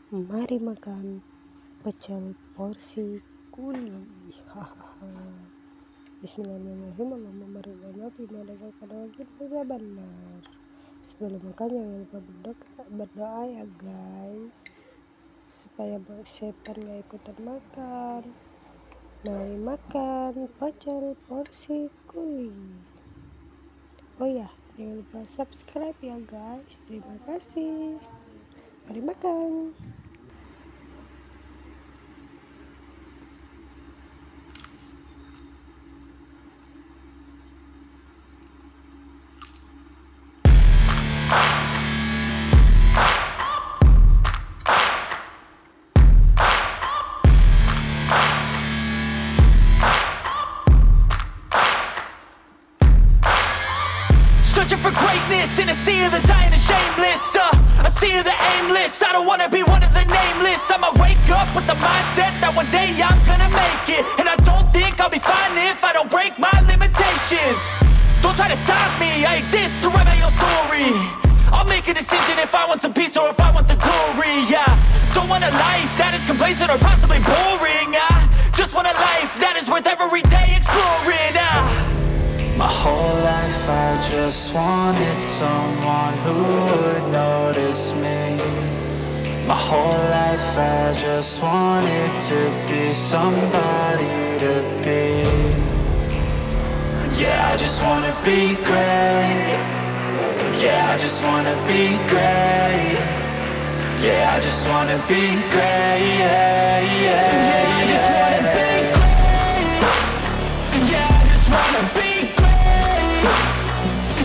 Mari makan pecel porsi kuli. Hahaha. Bismillahirrahmanirrahim. Allahumma barik lana fima razaqtana wa qina azabannar. Sebelum makan jangan lupa berdoa ya guys, supaya setan gak ikutan makan. Mari makan pecel porsi kuli. Oh ya, jangan lupa subscribe ya guys. Terima kasih. Mari makan. Searching for greatness in a sea of the dying and shameless, a sea of the aimless. I don't wanna be one of the nameless. I'ma wake up with the mindset that one day I'm gonna make it. And I don't think I'll be fine if I don't break my limitations. Don't try to stop me, I exist to write my own story. I'll make a decision if I want some peace or if I want the glory. Yeah, don't want a life that is complacent or possibly boring. I just want a life that is worth every day exploring. My whole life I just wanted someone who would notice me. My whole life I just wanted to be somebody to be. Yeah, I just wanna be great. Yeah, I just wanna be great. Yeah, I just wanna be great. Yeah, yeah, I just wanna be great. Yeah, I just wanna be great.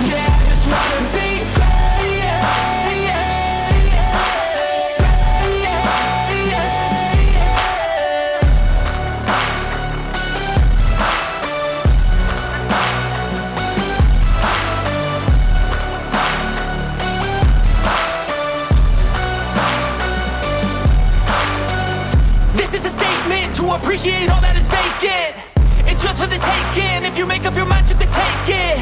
Yeah, I just wanna be great. Yeah, yeah, yeah, yeah, yeah. This is a statement to appreciate all that is vacant. It's just for the taking. If you make up your mind, you can take it.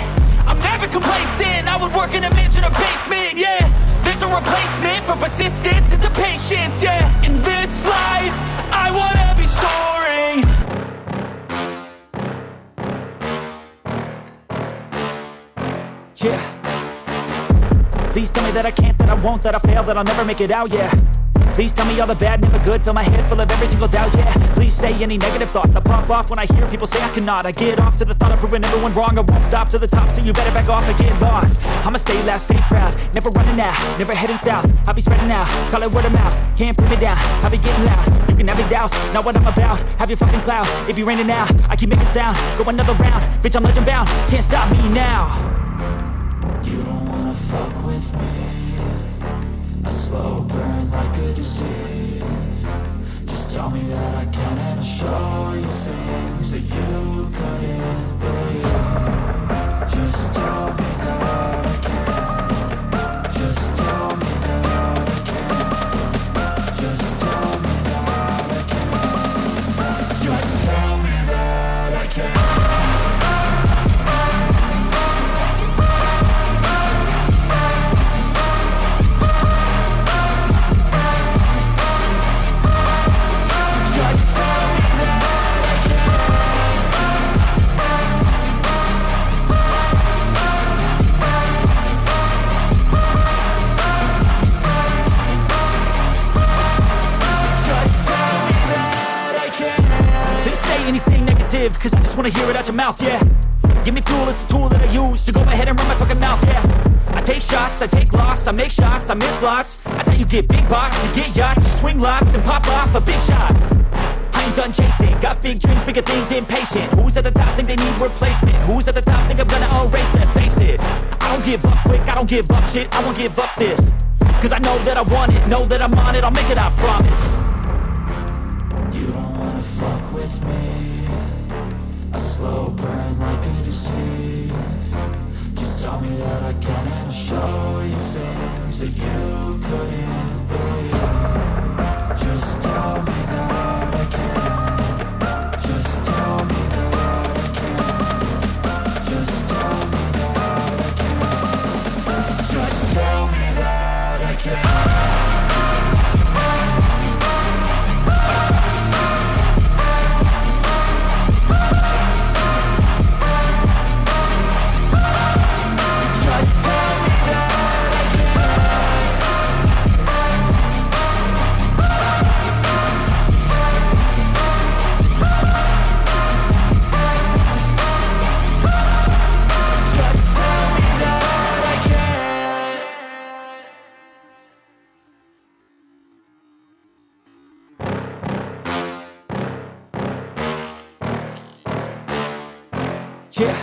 I'm never complacent. I would work in a mansion or basement. Yeah, there's no replacement for persistence. It's a patience. Yeah, in this life, I wanna be soaring. Yeah. Please tell me that I can't, that I won't, that I fail, that I'll never make it out. Yeah. Please tell me all the bad, never good. Fill my head full of every single doubt, yeah. Please say any negative thoughts. I pop off when I hear people say I cannot. I get off to the thought of proving everyone wrong. I won't stop to the top, so you better back off and get lost. I'ma stay loud, stay proud, never running out, never heading south. I'll be spreading out, call it word of mouth. Can't put me down, I'll be getting loud. You can have your doubts, not what I'm about. Have your fucking cloud, it be raining now. I keep making sound, go another round. Bitch, I'm legend bound, can't stop me now. You don't wanna fuck with me. A slow burn like a disease. Just tell me that I can and I'll show you things that you couldn't believe. Just tell me that I can. Just tell me that I can. Just tell me that I can. Just tell me that I can. Cause I just wanna hear it out your mouth, yeah. Give me fuel, it's a tool that I use to go ahead and run my fucking mouth, yeah. I take shots, I take loss, I make shots, I miss lots. That's how you get big box, you get yachts, you swing lots and pop off a big shot. I ain't done chasing, got big dreams, bigger things, impatient. Who's at the top think they need replacement? Who's at the top think I'm gonna erase them? Face it, I don't give up quick, I don't give up shit, I won't give up this. Cause I know that I want it, know that I'm on it, I'll make it, I promise. You don't wanna fuck with me. A slow burn like a disease. Just tell me that I can and I'll show you things that you couldn't believe. Just tell me that I can. Just tell me that I can. Just tell me that I can. Just tell me that I can. Yeah.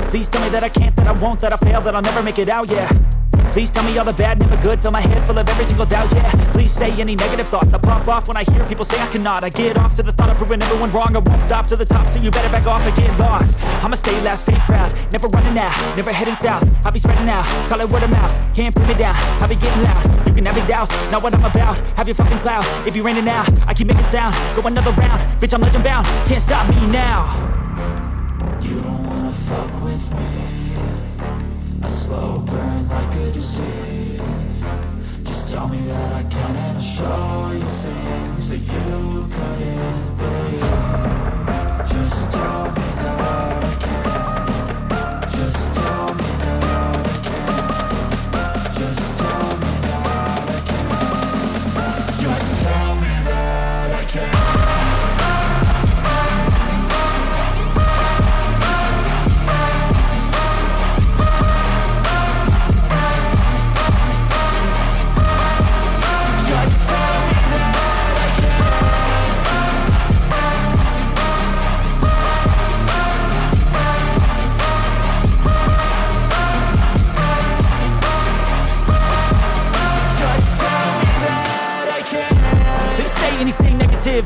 Please tell me that I can't, that I won't, that I fail, that I'll never make it out, yeah. Please tell me all the bad, never good, fill my head full of every single doubt, yeah. Please say any negative thoughts, I pop off when I hear people say I cannot. I get off to the thought of proving everyone wrong, I won't stop to the top, so you better back off and get lost. I'ma stay loud, stay proud, never running out, never heading south. I'll be spreading out, call it word of mouth, can't put me down, I'll be getting loud. You can have it douse, not what I'm about, have your fucking cloud, it be raining now, I keep making sound, go another round, bitch I'm legend bound, can't stop me now. You don't wanna fuck with me, a slow burn like a disease. Just tell me that I can and I'll show you things that you couldn't believe. Just tell me that I can. Just tell me that I can. Just tell me that I can. Just tell me that I can.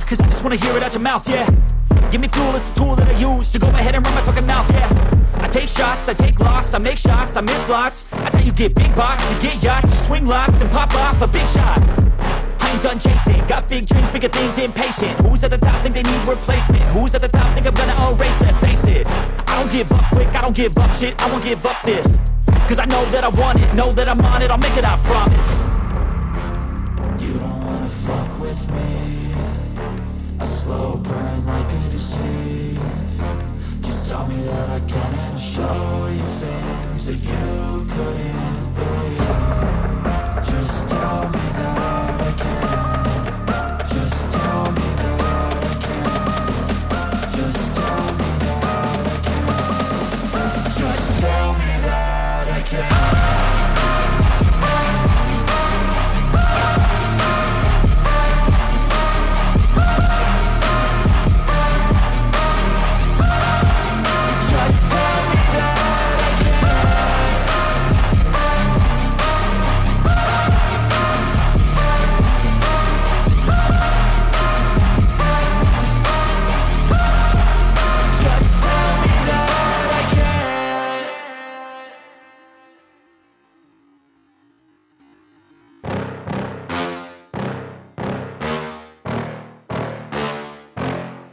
Cause I just wanna hear it out your mouth, yeah. Give me fuel, it's a tool that I use to go ahead and run my fucking mouth, yeah. I take shots, I take loss, I make shots, I miss lots. That's how you get big box, you get yachts, you swing lots and pop off a big shot. I ain't done chasing, got big dreams, bigger things, impatient. Who's at the top think they need replacement? Who's at the top think I'm gonna erase them? Face it, I don't give up quick, I don't give up shit, I won't give up this. Cause I know that I want it, know that I'm on it, I'll make it, I promise. You don't wanna fuck with me, a slow burn like a disease. Just tell me that I can and I'll show you things that you couldn't believe. Just tell me that I can. Just tell me that I can. Just tell me that I can. Just tell me that I can.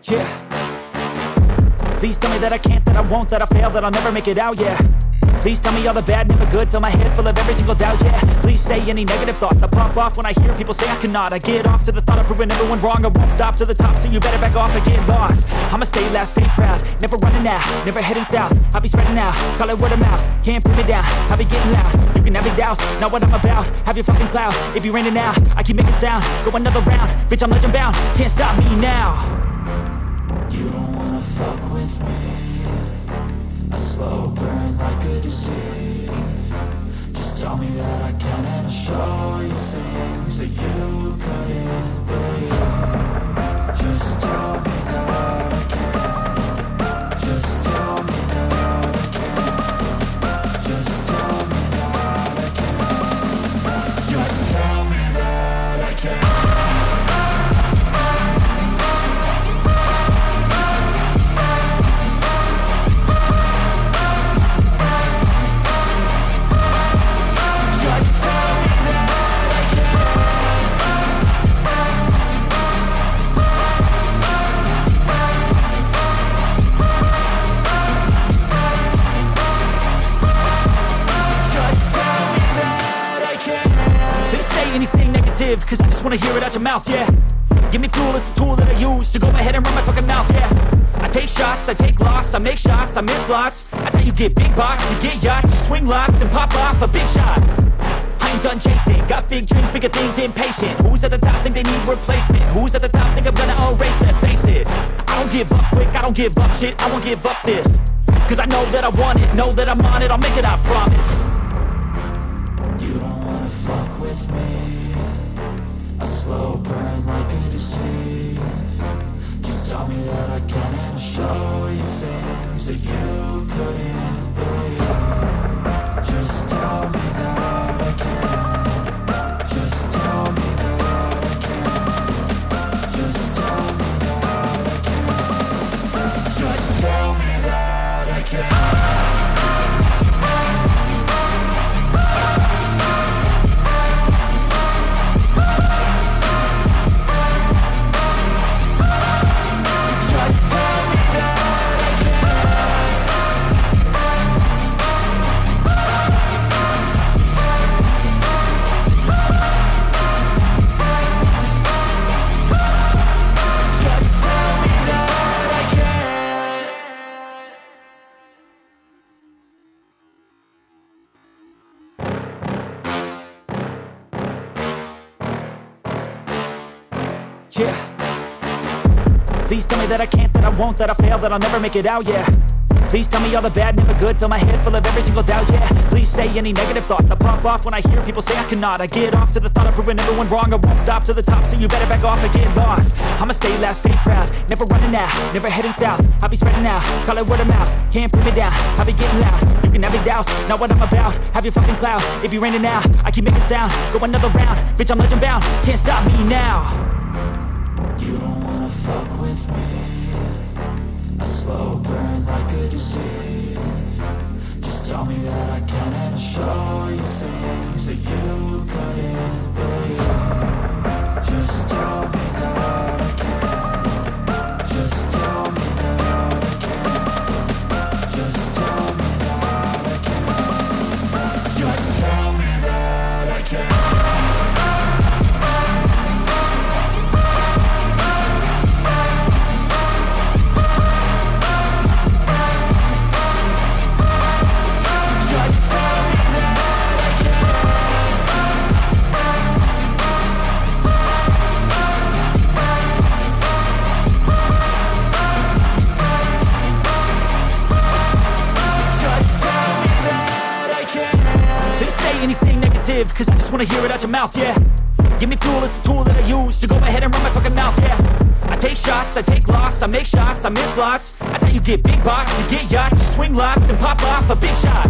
Yeah. Please tell me that I can't, that I won't, that I fail, that I'll never make it out, yeah. Please tell me all the bad, never good, fill my head full of every single doubt, yeah. Please say any negative thoughts, I pop off when I hear people say I cannot. I get off to the thought of proving everyone wrong, I won't stop to the top, so you better back off and get lost. I'ma stay loud, stay proud, never running out, never heading south. I'll be spreading out, call it word of mouth, can't put me down, I'll be getting loud. You can have it douse, not what I'm about, have your fucking cloud, it be raining now, I keep making sound, go another round, bitch I'm legend bound, can't stop me now. You don't wanna fuck with me, a slow burn like a disease. Just tell me that I can and I'll show you things that you couldn't believe. Just tell me that I can. Just tell me that I can. Just tell me that I can. Just tell me that I can. Cause I just wanna hear it out your mouth, yeah. Give me fuel, it's a tool that I use to go ahead and run my fucking mouth, yeah. I take shots, I take loss, I make shots, I miss lots. That's how you get big box, you get yachts, you swing lots and pop off a big shot. I ain't done chasing, got big dreams, bigger things, impatient. Who's at the top think they need replacement? Who's at the top think I'm gonna erase them? Face it, I don't give up quick, I don't give up shit, I won't give up this. Cause I know that I want it, know that I'm on it, I'll make it, I promise. You don't wanna fuck with me, a slow burn like a disease. Just tell me that I can and I'll show you things things that you couldn't believe. Just tell me that I can. Just tell me that I can. Just tell me that I can. Just tell me that I can. Yeah. Please tell me that I can't, that I won't, that I fail, that I'll never make it out, yeah. Please tell me all the bad, never good, fill my head full of every single doubt, yeah. Please say any negative thoughts, I pop off when I hear people say I cannot. I get off to the thought of proving everyone wrong, I won't stop to the top, so you better back off and get lost. I'ma stay loud, stay proud, never running out, never heading south. I'll be spreading out, call it word of mouth, can't put me down, I'll be getting loud. You can have your doubts, not what I'm about, have your fucking clout, it be raining now, I keep making sound, go another round, bitch I'm legend bound, can't stop me now. You don't wanna fuck with me. A slow burn like a disease. Just tell me that I can and I'll show you things that you couldn't believe. Just tell me that I can. Just tell me that I can. Just tell me that I can. Just tell me that I can. Anything negative, cause I just wanna hear it out your mouth, yeah. Give me fuel, it's a tool that I use to go ahead and run my fucking mouth, yeah. I take shots, I take loss, I make shots, I miss lots. That's how you get big box, you get yachts, you swing lots and pop off a big shot.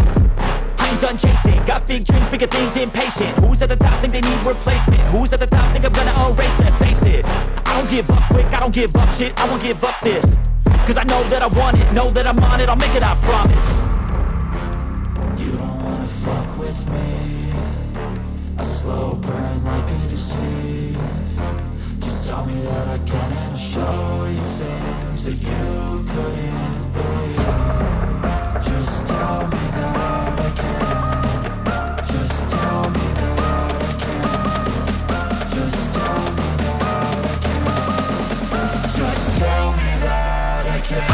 I ain't done chasing, got big dreams, bigger things, impatient. Who's at the top think they need replacement? Who's at the top think I'm gonna erase them? Face it, I don't give up quick, I don't give up shit, I won't give up this. Cause I know that I want it, know that I'm on it, I'll make it, I promise. You don't wanna fuck with me. A slow burn like a disease. Just tell me that I can and I'll show you things that you couldn't believe. Just tell me that I can. Just tell me that I can. Just tell me that I can. Just tell me that I can.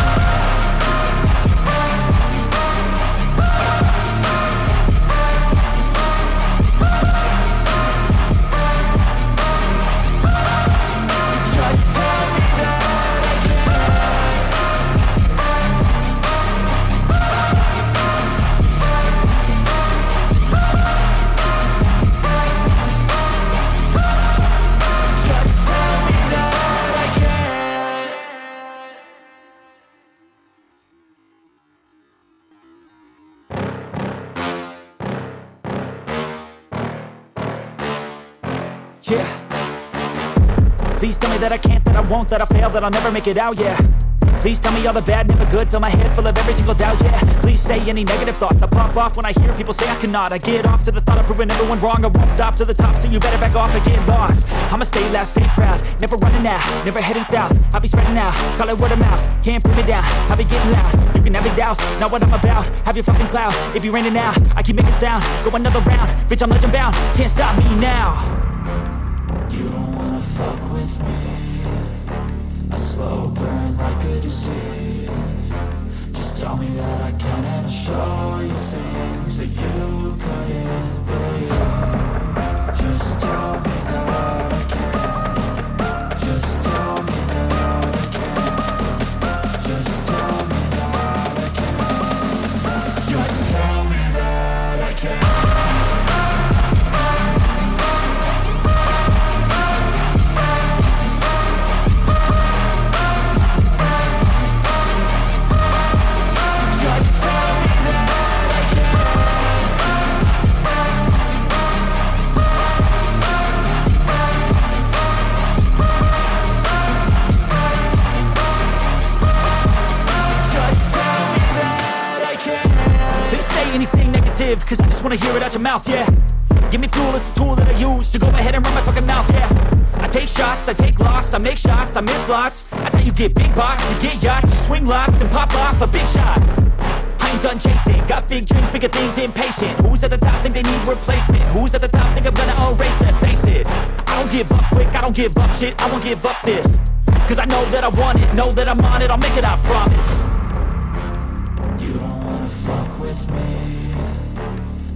Yeah. Please tell me that I can't, that I won't, that I fail, that I'll never make it out, yeah. Please tell me all the bad, never good, fill my head full of every single doubt, yeah. Please say any negative thoughts, I pop off when I hear people say I cannot. I get off to the thought of proving everyone wrong, I won't stop to the top, so you better back off and get lost. I'ma stay loud, stay proud, never running out, never heading south. I'll be spreading out, call it word of mouth, can't put me down, I'll be getting loud. You can have your doubts, not what I'm about, have your fucking clout, it be raining now, I keep making sound, go another round, bitch I'm legend bound, can't stop me now. You don't wanna fuck with me. A slow burn like a disease. Just tell me that I can and I'll show you things that you couldn't believe. Just tell me that I can. Just tell me that I can. Just tell me that I can. Just tell me that I can. negative, cause I just wanna hear it out your mouth, yeah. Give me fuel, it's a tool that I use to go ahead and run my fucking mouth, yeah. I take shots, I take loss, I make shots, I miss lots. That's how you get big boss, you get yachts, you swing lots and pop off a big shot. I ain't done chasing, got big dreams, bigger things, impatient. Who's at the top think they need replacement? Who's at the top think I'm gonna erase them? Face it, I don't give up quick, I don't give up shit, I won't give up this. Cause I know that I want it, know that I'm on it, I'll make it, I promise. You don't wanna fuck with me.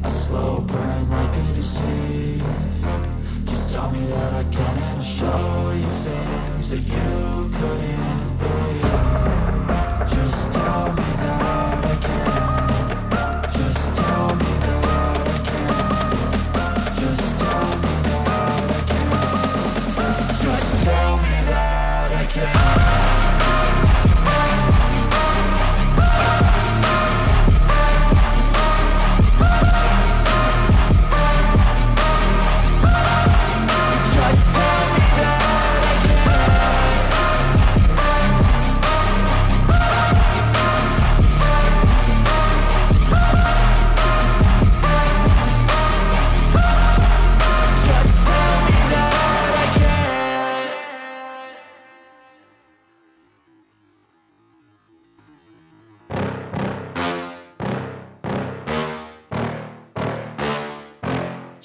A slow burn like a disease. Just tell me that I can and I'll show you things that you couldn't believe. Just tell me that I can. Just tell me that I can. Just tell me that I can. Just tell me that I can.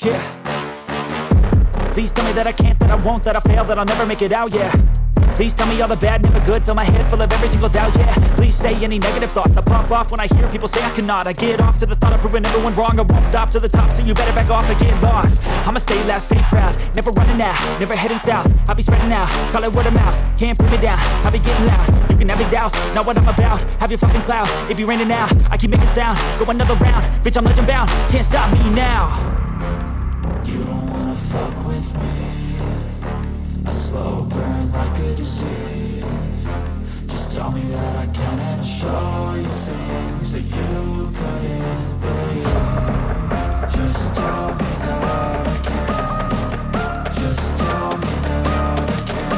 Yeah. Please tell me that I can't, that I won't, that I fail, that I'll never make it out, yeah. Please tell me all the bad, never good, fill my head full of every single doubt, yeah. Please say any negative thoughts, I pop off when I hear people say I cannot. I get off to the thought of proving everyone wrong, I won't stop to the top, so you better back off and get lost. I'ma stay loud, stay proud, never running out, never heading south. I'll be spreading out, call it word of mouth, can't put me down, I'll be getting loud. You can have it douse, not what I'm about, have your fucking cloud. It be raining now, I keep making sound, go another round, bitch I'm legend bound, can't stop me now. You don't wanna fuck with me. A slow burn like a disease. Just tell me that I can and I'll show you things that you couldn't believe. Just tell me that I can. Just tell me that I can.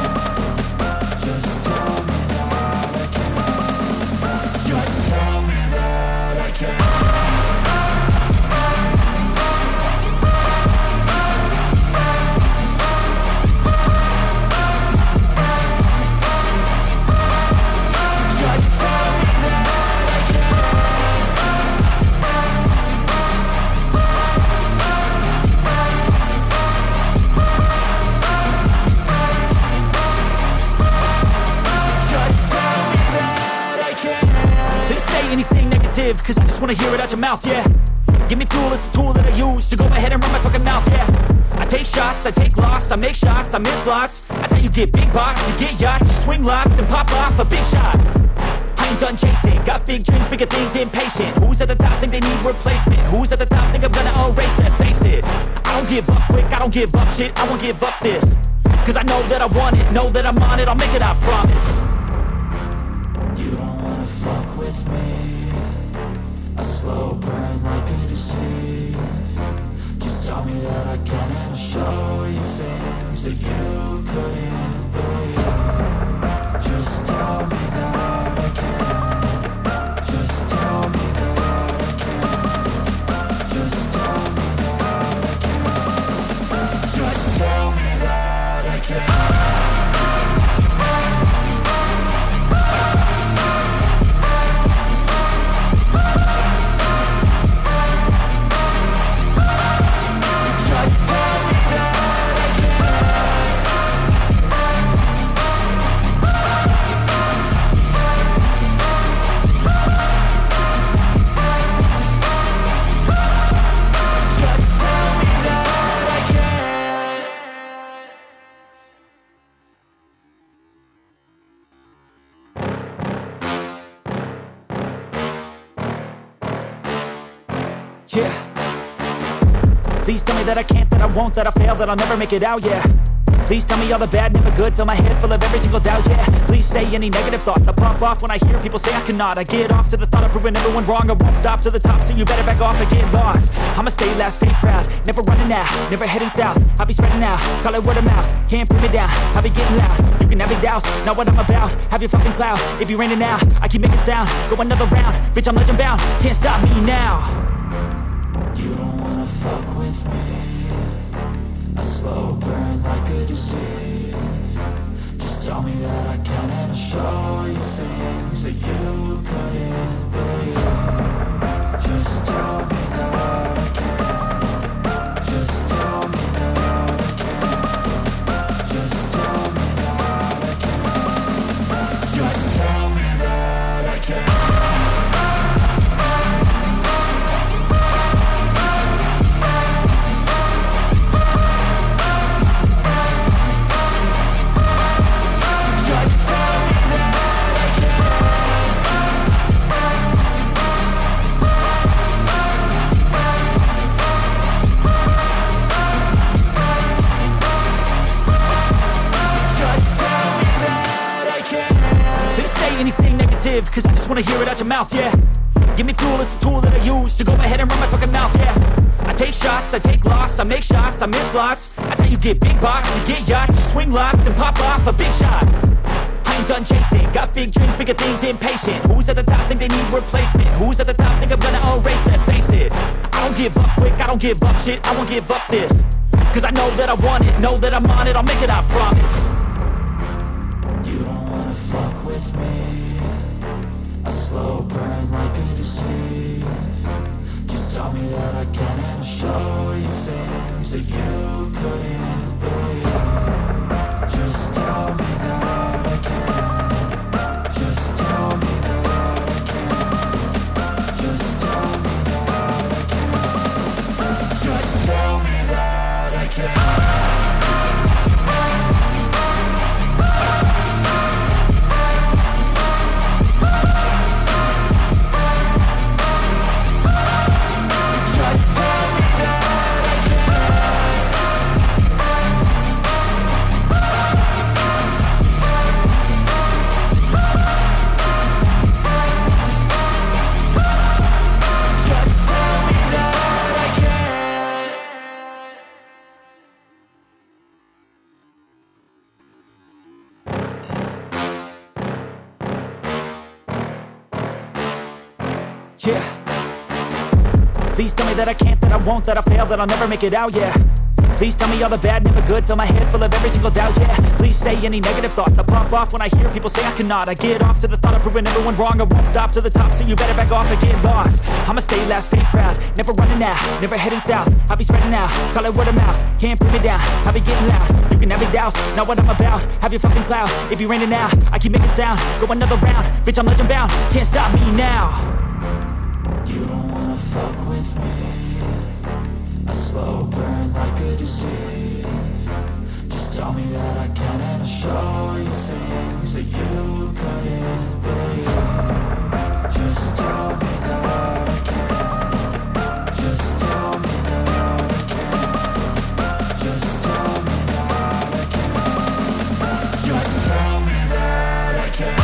Just tell me that I can. Just tell me that I can. Anything negative, cause I just wanna hear it out your mouth, yeah. Give me fuel, it's a tool that I use to go ahead and run my fucking mouth, yeah. I take shots, I take loss, I make shots, I miss lots. That's how you get big boss, you get yachts, you swing lots and pop off a big shot. I ain't done chasing, got big dreams, bigger things, impatient. Who's at the top think they need replacement? Who's at the top think I'm gonna erase them? Face it, I don't give up quick, I don't give up shit, I won't give up this. Cause I know that I want it, know that I'm on it, I'll make it, I promise. You don't wanna fuck with me. A slow burn like a disease. Just tell me that I can and I'll show you things that you couldn't believe. Just tell me that I can. Just tell me that I can. Just tell me that I can. Just tell me that I can. Yeah. Please tell me that I can't, that I won't, that I fail, that I'll never make it out, yeah. Please tell me all the bad, never good, fill my head full of every single doubt, yeah. Please say any negative thoughts, I pop off when I hear people say I cannot. I get off to the thought of proving everyone wrong, I won't stop to the top, so you better back off and get lost. I'ma stay loud, stay proud, never running out, never heading south. I'll be spreading out, call it word of mouth, can't put me down, I'll be getting loud. You can have it douse, not what I'm about, have your fucking cloud. It be raining now, I keep making sound, go another round, bitch I'm legend bound, can't stop me now. You don't wanna fuck with me. A slow burn like a disease. Just tell me that I can and I'll show you things that you couldn't believe. Just tell me that I can. Just tell me that I can. Just tell me that I can. Just tell me that I can. Anything negative, cause I just wanna hear it out your mouth, yeah. Give me fuel, it's a tool that I use to go ahead and run my fucking mouth, yeah. I take shots, I take loss, I make shots, I miss lots. That's how you get big box, you get yachts, you swing lots and pop off a big shot. I ain't done chasing, got big dreams, bigger things, impatient. Who's at the top think they need replacement? Who's at the top think I'm gonna erase that? Face it, I don't give up quick, I don't give up shit, I won't give up this. Cause I know that I want it, know that I'm on it, I'll make it, I promise. You don't wanna fuck with me. A slow burn like a disease. Just tell me that I can and I'll show you things that you couldn't believe. Just tell me that I can. Just tell me that I can. Just tell me that I can. Just tell me that I can. Yeah. Please tell me that I can't, that I won't, that I fail, that I'll never make it out, yeah. Please tell me all the bad, never good, fill my head full of every single doubt, yeah. Please say any negative thoughts, I pop off when I hear people say I cannot. I get off to the thought of proving everyone wrong, I won't stop to the top, so you better back off and get lost. I'ma stay loud, stay proud, never running out, never heading south. I'll be spreading out, call it word of mouth, can't put me down, I'll be getting loud. You can have it douse, not what I'm about, have your fucking cloud, it be raining now. I keep making sound, go another round, bitch I'm legend bound, can't stop me now. You don't wanna fuck with me. A slow burn like a disease. Just tell me that I can and I'll show you things that you couldn't believe. Just tell me that I can. Just tell me that I can. Just tell me that I can. Just tell me that I can.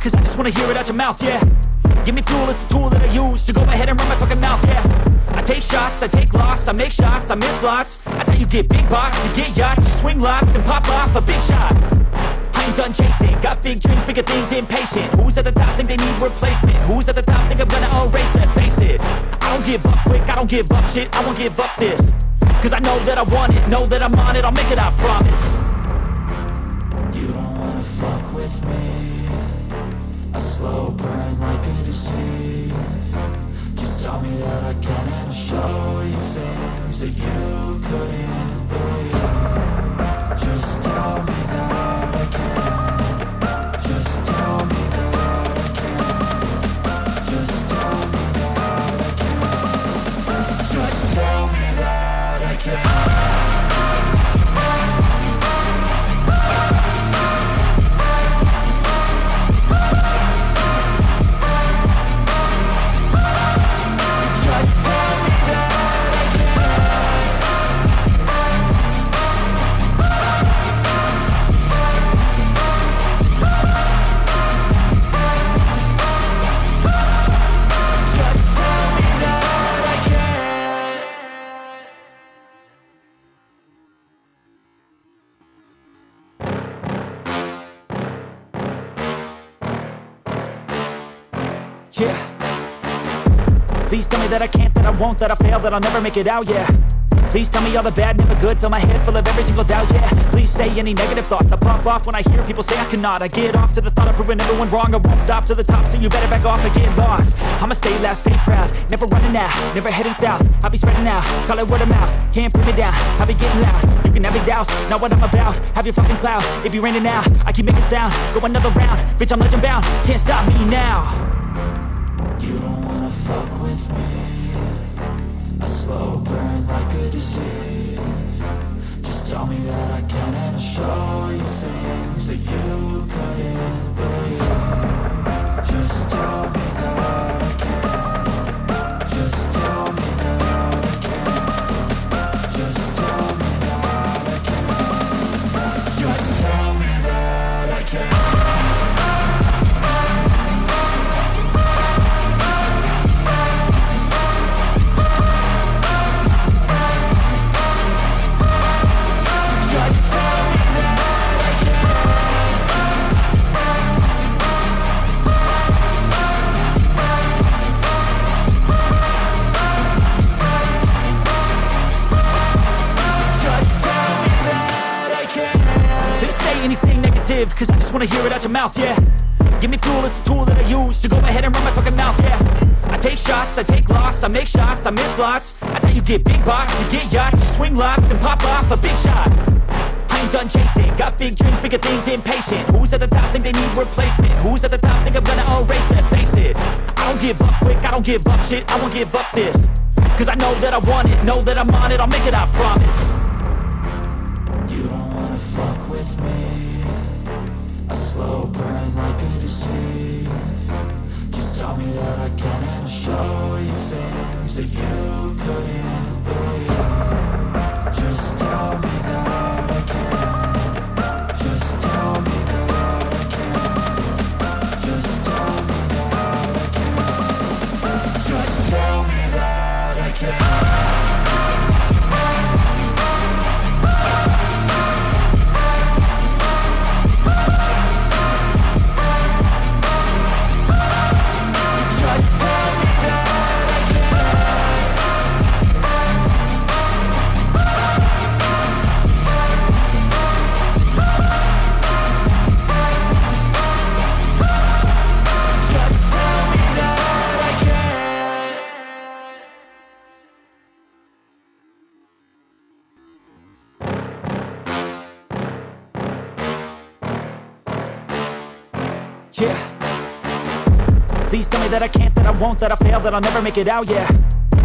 Cause I just wanna hear it out your mouth, yeah. Give me fuel, it's a tool that I use to go ahead and run my fucking mouth, yeah. I take shots, I take loss, I make shots, I miss lots. That's how you get big box, you get yachts, you swing lots and pop off a big shot. I ain't done chasing, got big dreams, bigger things, impatient. Who's at the top think they need replacement? Who's at the top think I'm gonna erase that? Face it, I don't give up quick, I don't give up shit, I won't give up this. Cause I know that I want it, know that I'm on it, I'll make it, I promise. You don't wanna fuck with me. A slow burn like a disease. Just tell me that I can and I'll show you things that you couldn't believe. Just tell me that I can. Just tell me that I can. Just tell me that I can. Just tell me that I can. Yeah. Please tell me that I can't, that I won't, that I fail, that I'll never make it out, yeah. Please tell me all the bad, never good, fill my head full of every single doubt, yeah. Please say any negative thoughts, I pop off when I hear people say I cannot. I get off to the thought of proving everyone wrong, I won't stop to the top, so you better back off and get lost. I'ma stay loud, stay proud, never running out, never heading south. I'll be spreading out, call it word of mouth, can't put me down, I'll be getting loud. You can have your doubts, not what I'm about, have your fucking cloud, it be raining now, I keep making sound, go another round, bitch I'm legend bound, can't stop me now. You don't wanna fuck with me. A slow burn like a disease. Just tell me that I can and I'll show you things that you couldn't believe. Just tell me that I can. Just tell me that I can. Just tell me that I can. Just tell me that I can. Anything negative, cause I just wanna hear it out your mouth, yeah. Give me fuel, it's a tool that I use to go ahead and run my fucking mouth, yeah. I take shots, I take loss, I make shots, I miss lots. That's how you get big boss, you get yachts, you swing lots and pop off a big shot. I ain't done chasing, got big dreams, bigger things, impatient. Who's at the top think they need replacement? Who's at the top think I'm gonna erase them? Face it, I don't give up quick, I don't give up shit, I won't give up this. Cause I know that I want it, know that I'm on it, I'll make it, I promise. You don't wanna fuck with me. A slow burn like a disease. Just tell me that I can and I'll show you things that you couldn't believe. Just tell me that I can. Just tell me that I can. Just tell me that I can. Just tell me that I can. Yeah. Please tell me that I can't, that I won't, that I fail, that I'll never make it out, yeah.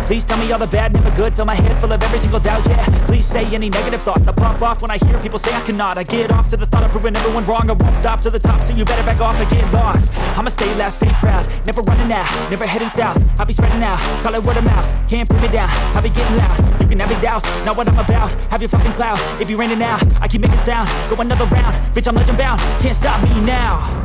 Please tell me all the bad, never good, fill my head full of every single doubt, yeah. Please say any negative thoughts, I pop off when I hear people say I cannot. I get off to the thought of proving everyone wrong, I won't stop to the top, so you better back off and get lost. I'ma stay loud, stay proud, never running out, never heading south. I'll be spreading out, call it word of mouth, can't put me down, I'll be getting loud. You can have your doubts, not what I'm about, have your fucking cloud, it be raining now, I keep making sound, go another round, bitch I'm legend bound, can't stop me now.